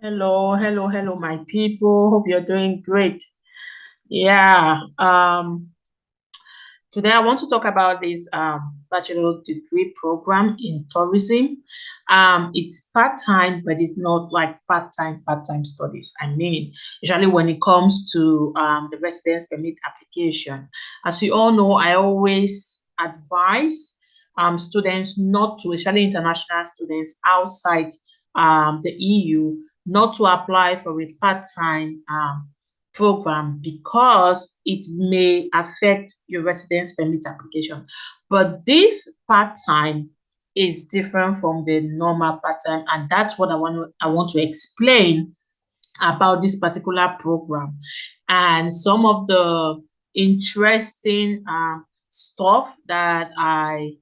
Hello, my people. Hope you're doing great. Yeah. Today I want to talk about this bachelor degree program in tourism. It's part-time, but it's not like part-time studies. I mean, usually when it comes to the residence permit application, as you all know, I always advise students not to, especially international students outside the EU, not to apply for a part-time program because it may affect your residence permit application. But this part-time is different from the normal part-time, and that's what I want to explain about this particular program and some of the interesting stuff that I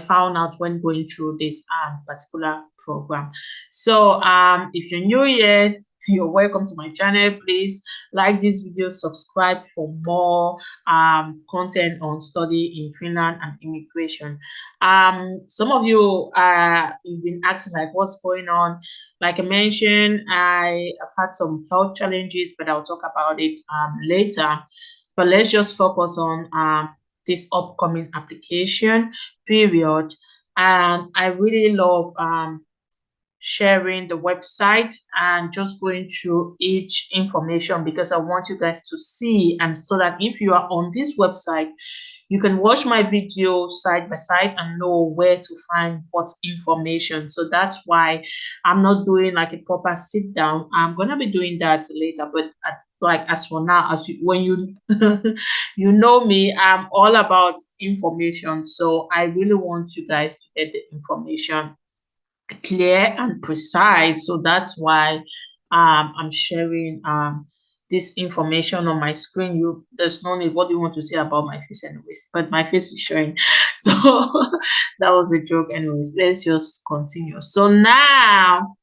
found out when going through this particular program. So if you're new here, you're welcome to my channel. Please like this video, subscribe for more content on study in Finland and immigration. Some of you you've been asking like what's going on. Like I mentioned, I have had some health challenges, but I'll talk about it later. But let's just focus on this upcoming application period. And I really love sharing the website and just going through each information because I want you guys to see, and so that if you are on this website, you can watch my video side by side and know where to find what information. So that's why I'm not doing like a proper sit down. I'm gonna be doing that later, but like as for now, when you you know me, I'm all about information. So I really want you guys to get the information clear and precise. So that's why I'm sharing this information on my screen. There's no need. What do you want to say about my face anyways? But my face is showing. So that was a joke anyways. Let's just continue. So now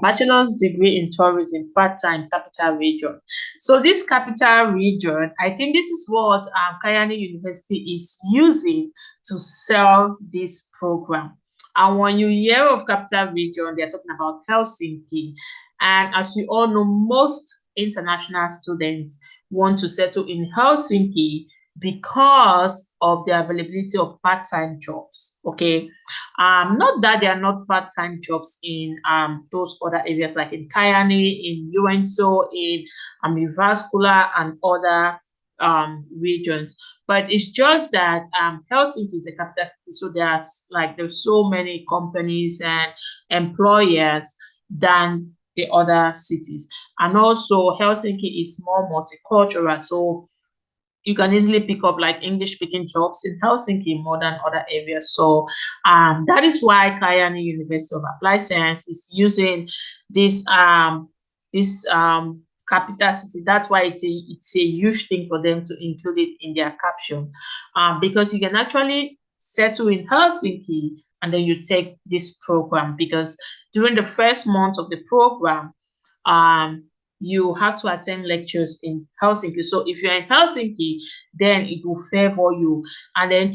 bachelor's degree in tourism, part-time, capital region. So this capital region, I think this is what Kayani University is using to sell this program. And when you hear of capital region, they're talking about Helsinki. And as you all know, most international students want to settle in Helsinki because of the availability of part-time jobs. Okay. Not that there are not part-time jobs in those other areas like in Kayani, in UNSO, in Vascular and other regions, but it's just that Helsinki is a capital city, so there's so many companies and employers than the other cities, and also Helsinki is more multicultural, so you can easily pick up like English speaking jobs in Helsinki more than other areas. So that is why Kayani University of Applied Science is using this capital city. That's why it's a huge thing for them to include it in their caption, because you can actually settle in Helsinki and then you take this program, because during the first month of the program, um, you have to attend lectures in Helsinki. So if you're in Helsinki, then it will favor you. And then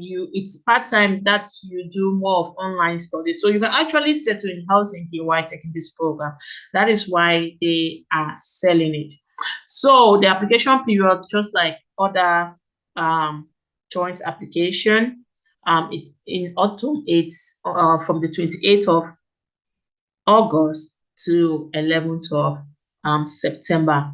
it's part-time that you do more of online studies. So you can actually settle in Helsinki while taking this program. That is why they are selling it. So the application period, just like other joint application, in autumn, it's from the 28th of August to 11th of September.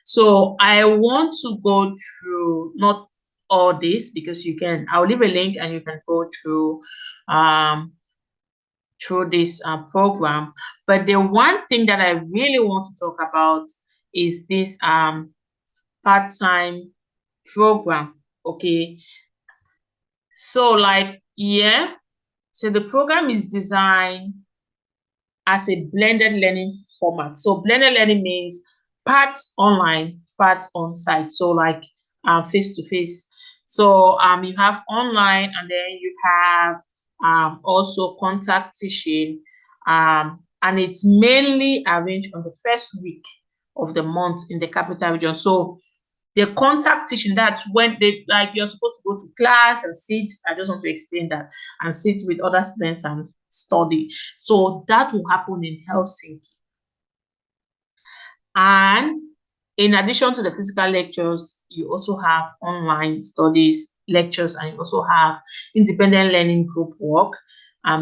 So I want to go through not all this because I'll leave a link and you can go um, through this program. But the one thing that I really want to talk about is this part-time program. Okay. So so the program is designed as a blended learning format. So blended learning means part online, part on site. So like face to face. So you have online, and then you have also contact teaching, and it's mainly arranged on the first week of the month in the capital region. So the contact teaching, that's when you're supposed to go to class and sit. I just want to explain that, and sit with other students and study. So that will happen in Helsinki. And in addition to the physical lectures, you also have online studies, lectures, and you also have independent learning group work,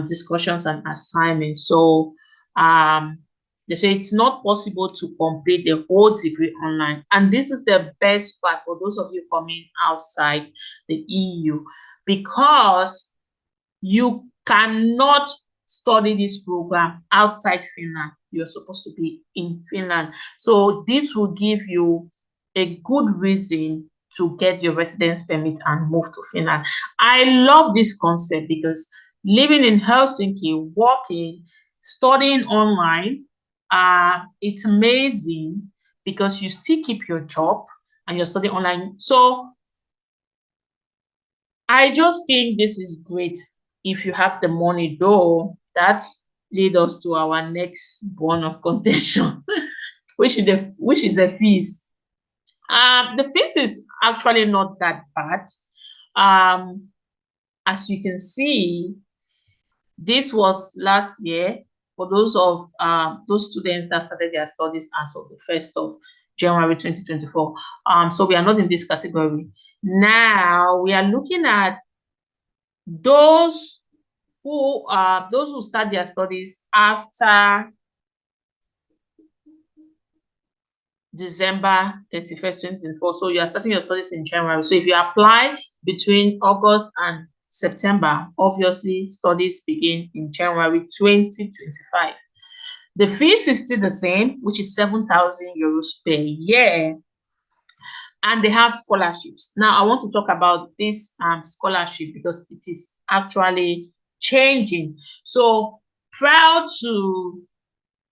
discussions and assignments. So they say it's not possible to complete the whole degree online. And this is the best part for those of you coming outside the EU, because you cannot study this program outside Finland. You're supposed to be in Finland. So this will give you a good reason to get your residence permit and move to Finland. I love this concept because living in Helsinki, working, studying online, it's amazing because you still keep your job and you're studying online. So I just think this is great if you have the money, though. That leads us to our next bone of contention, which is the fees. The fees is actually not that bad. As you can see, this was last year for those students that started their studies as of the 1st of January 2024. So we are not in this category. Now we are looking at those who start their studies after December 31st, 2024. So you are starting your studies in January. So if you apply between August and September, obviously studies begin in January 2025. The fees is still the same, which is 7,000 euros per year. And they have scholarships. Now, I want to talk about this scholarship because it is actually changing. So prior to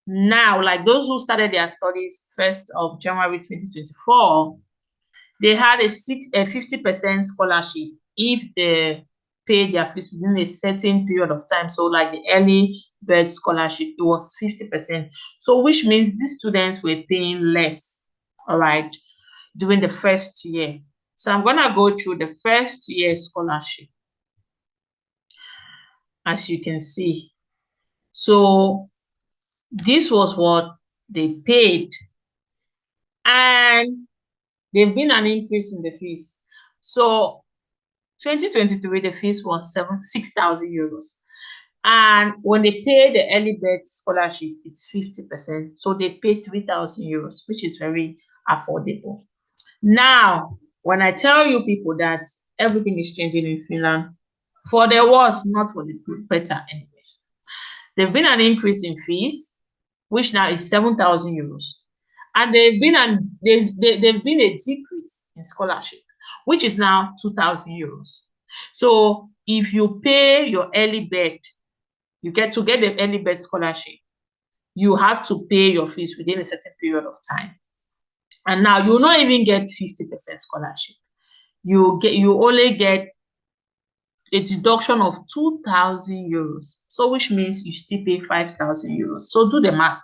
now, like those who started their studies 1st of January 2024, they had a 50% scholarship if they pay their fees within a certain period of time. So like the early bird scholarship, it was 50%. So which means these students were paying less, all right, during the first year. So I'm gonna go through the first year scholarship, as you can see. So this was what they paid, and there've been an increase in the fees. So 2023, the fees was 6,000 euros. And when they pay the early bird scholarship, it's 50%. So they pay 3,000 euros, which is very affordable. Now, when I tell you people that everything is changing in Finland, for the worse, not for the better anyways. There's been an increase in fees, which now is 7,000 euros. And there's been a decrease in scholarship, which is now 2,000 euros. So if you pay your early bird, you get the early bird scholarship, you have to pay your fees within a certain period of time. And now you will not even get 50% scholarship. You only get a deduction of 2,000 euros. So which means you still pay 5,000 euros. So do the math.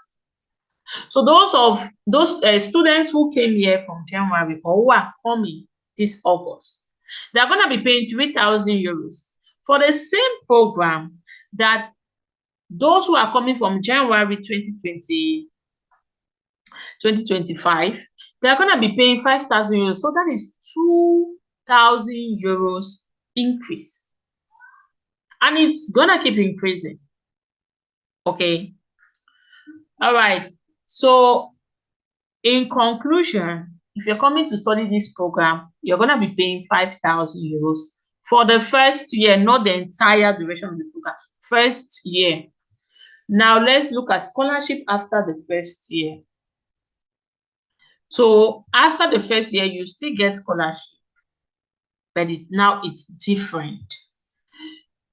So those students who came here from January or who are coming this August, they're going to be paying 3,000 euros for the same program that those who are coming from January 2025, they're going to be paying 5,000 euros. So that is 2,000 euros increase. And it's going to keep increasing. Okay. All right. So in conclusion, if you're coming to study this program, you're going to be paying 5,000 euros for the first year, not the entire duration of the program. First year. Now let's look at scholarship after the first year. So after the first year, you still get scholarship, but now it's different.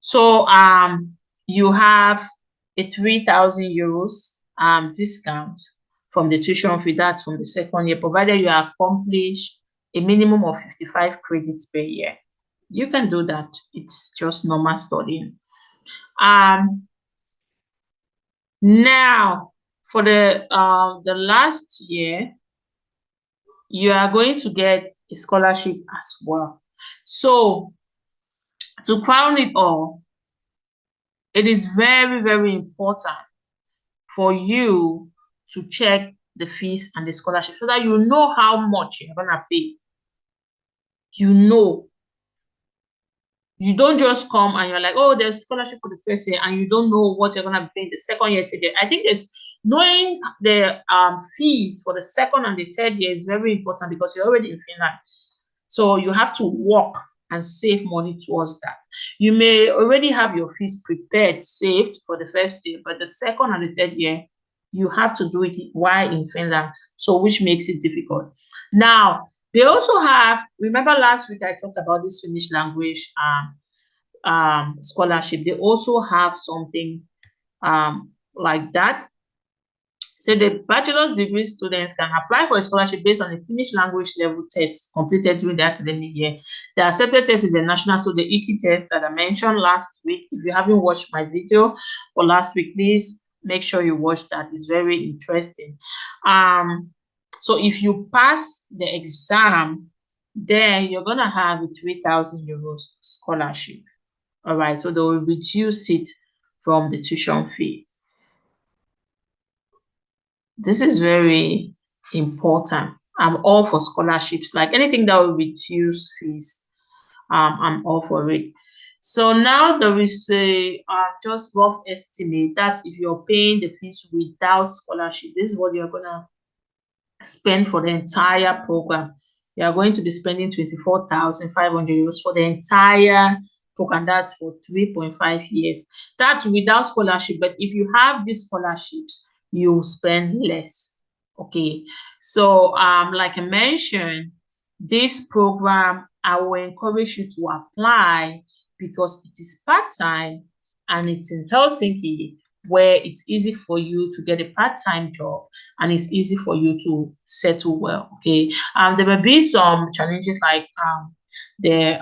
So you have a 3,000 euros discount from the tuition fee. That's from the second year, provided you accomplish a minimum of 55 credits per year. You can do that. It's just normal studying. Now for the last year, you are going to get a scholarship as well. So to crown it all, it is very, very important for you to check the fees and the scholarship so that you know how much you're gonna pay. You know, you don't just come and you're like, oh, there's scholarship for the first year, and you don't know what you're gonna pay the second year, third year. I think there's knowing the fees for the second and the third year is very important because you're already in Finland. So you have to work and save money towards that. You may already have your fees prepared, saved for the first year, but the second and the third year, you have to do it while in Finland, so which makes it difficult. Now, they also have, remember last week I talked about this Finnish language scholarship. They also have something like that. So the bachelor's degree students can apply for a scholarship based on the Finnish language level test completed during the academic year. The accepted test is a national, so the EQ test that I mentioned last week. If you haven't watched my video for last week, please make sure you watch that. It's very interesting. So if you pass the exam, then you're gonna have a 3,000 euros scholarship. All right, so they will reduce it from the tuition fee. This is very important. I'm all for scholarships, like anything that will reduce fees. I'm all for it. So now there is a just rough estimate that if you're paying the fees without scholarship, this is what you're gonna spend for the entire program. You are going to be spending 24,500 euros for the entire program. That's for 3.5 years. That's without scholarship. But if you have these scholarships, you spend less. Okay. So like I mentioned, this program, I will encourage you to apply because it is part-time and it's in Helsinki, where it's easy for you to get a part-time job and it's easy for you to settle well. Okay. There may be some challenges like the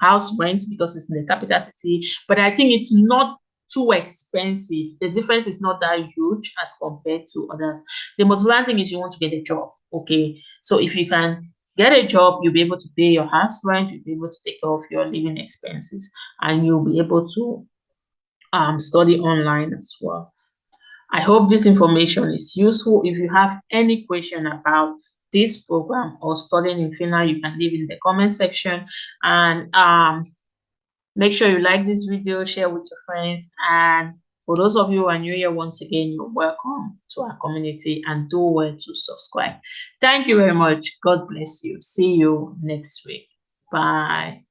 house rent because it's in the capital city, but I think it's not too expensive. The difference is not that huge as compared to others. The most important thing is you want to get a job. Okay. So if you can get a job, you'll be able to pay your house rent, you'll be able to take care of your living expenses, and you'll be able to study online as well. I hope this information is useful. If you have any question about this program or studying in Finland, you can leave in the comment section, and make sure you like this video, share with your friends, and for those of you who are new here, once again, you're welcome to our community, and do well to subscribe. Thank you very much. God bless you. See you next week. Bye.